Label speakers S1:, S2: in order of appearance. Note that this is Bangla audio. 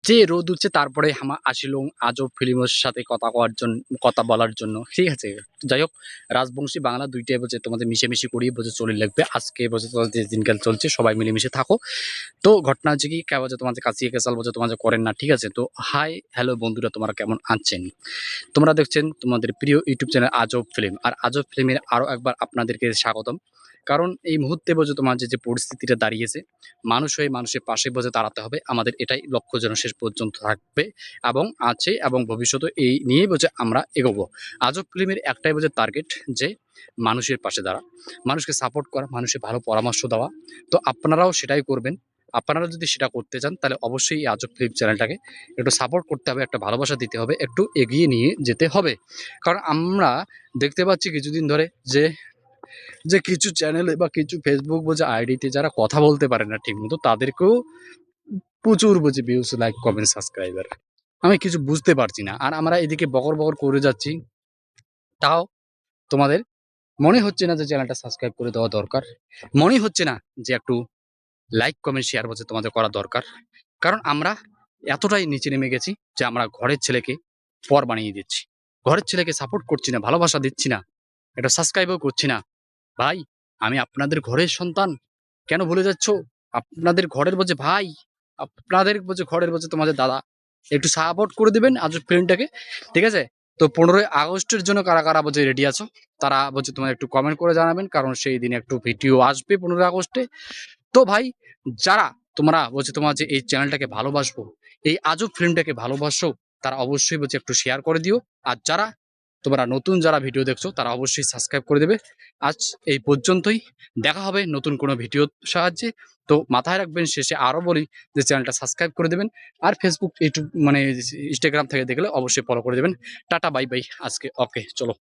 S1: যে রোদ উঠছে তারপরে আসিল আজব ফিল্মের সাথে কথা বলার জন্য, ঠিক আছে? যাই হোক, রাজবংশী বাংলা দুইটাই বোঝে তোমাদের মিশেমিশি করিয়ে বোঝে চলে লাগবে। আজকে বোঝে তোমাদের যে দিনকাল চলছে সবাই মিলেমিশে থাকো। তো ঘটনা হচ্ছে কি, কে বোঝে তোমাদের কাছে কেসাল বোঝে তোমাদের করেন না, ঠিক আছে? তো হাই হ্যালো বন্ধুরা, তোমরা কেমন আছেন? তোমরা দেখছেন তোমাদের প্রিয় ইউটিউব চ্যানেল আজব ফিল্ম। আর আজব ফিল্মের আরও একবার আপনাদেরকে স্বাগতম। কারণ এই মুহূর্তে বোঝে তোমার যে পরিস্থিতিটা দাঁড়িয়েছে, মানুষ হয়ে মানুষের পাশে বোঝে দাঁড়াতে হবে। আমাদের এটাই লক্ষ্য যেন শেষ পর্যন্ত থাকবে এবং আছে, এবং ভবিষ্যতে এই নিয়েই বোঝে আমরা এগোবো। আজব ফিল্মের একটাই বোঝে টার্গেট, যে মানুষের পাশে দাঁড়া, মানুষকে সাপোর্ট করা, মানুষের ভালো পরামর্শ দেওয়া। তো আপনারাও সেটাই করবেন। আপনারা যদি সেটা করতে চান তাহলে অবশ্যই এই আজব ফিল্ম চ্যানেলটাকে একটু সাপোর্ট করতে হবে, একটা ভালোবাসা দিতে হবে, একটু এগিয়ে নিয়ে যেতে হবে। কারণ আমরা দেখতে পাচ্ছি কিছুদিন ধরে যে যে কিছু চ্যানেলে বা কিছু ফেসবুক বোঝা আইডিতে যারা কথা বলতে পারে না ঠিকমতো, তাদেরকেও প্রচুর বুঝি ভিউজ, লাইক, কমেন্ট, সাবস্ক্রাইবার। আমি কিছু বুঝতে পারছি না। আর আমরা এদিকে বকর বকর করে যাচ্ছি, তাও তোমাদের মনে হচ্ছে না যে চ্যানেলটা সাবস্ক্রাইব করে দেওয়া দরকার। মনে হচ্ছে না যে একটু লাইক, কমেন্ট, শেয়ার বোঝে তোমাদের করা দরকার। কারণ আমরা এতটাই নিচে নেমে গেছি যে আমরা ঘরের ছেলেকে পর বানিয়ে দিচ্ছি, ঘরের ছেলেকে সাপোর্ট করছি না, ভালোবাসা দিচ্ছি না, এটা সাবস্ক্রাইবও করছি না। ভাই, আমি আপনাদের ঘরের সন্তান, কেন ভুলে যাচ্ছ? আপনাদের ঘরের বোঝে ভাই, আপনাদের বোঝে ঘরের বোঝে তোমাদের দাদা। একটু সাপোর্ট করে দিবেন আজব ফিল্মটাকে, ঠিক আছে? তো 15ই আগস্টের জন্য কারা কারা বোঝে রেডি আছো, তারা বোঝে তোমার একটু কমেন্ট করে জানাবেন, কারণ সেই দিনে একটু ভিডিও আসবে 15ই আগস্টে। তো ভাই, যারা তোমরা বলছে তোমার যে এই চ্যানেলটাকে ভালোবাসবো, এই আজব ফিল্মটাকে ভালোবাসো, তারা অবশ্যই বলছে একটু শেয়ার করে দিও। আর যারা তোমরা নতুন যারা ভিডিও দেখছো তারা অবশ্যই সাবস্ক্রাইব করে দেবে। আজ এই পর্যন্তই, দেখা হবে নতুন কোনো ভিডিওর সাহায্যে। তো মাথায় রাখবেন, শেষে আরও বলি যে চ্যানেলটা সাবস্ক্রাইব করে দেবেন। আর ফেসবুক, ইউটিউব মানে ইনস্টাগ্রাম থেকে দেখলে অবশ্যই ফলো করে দেবেন। টাটা, বাই বাই, আজকে ওকে, চলো।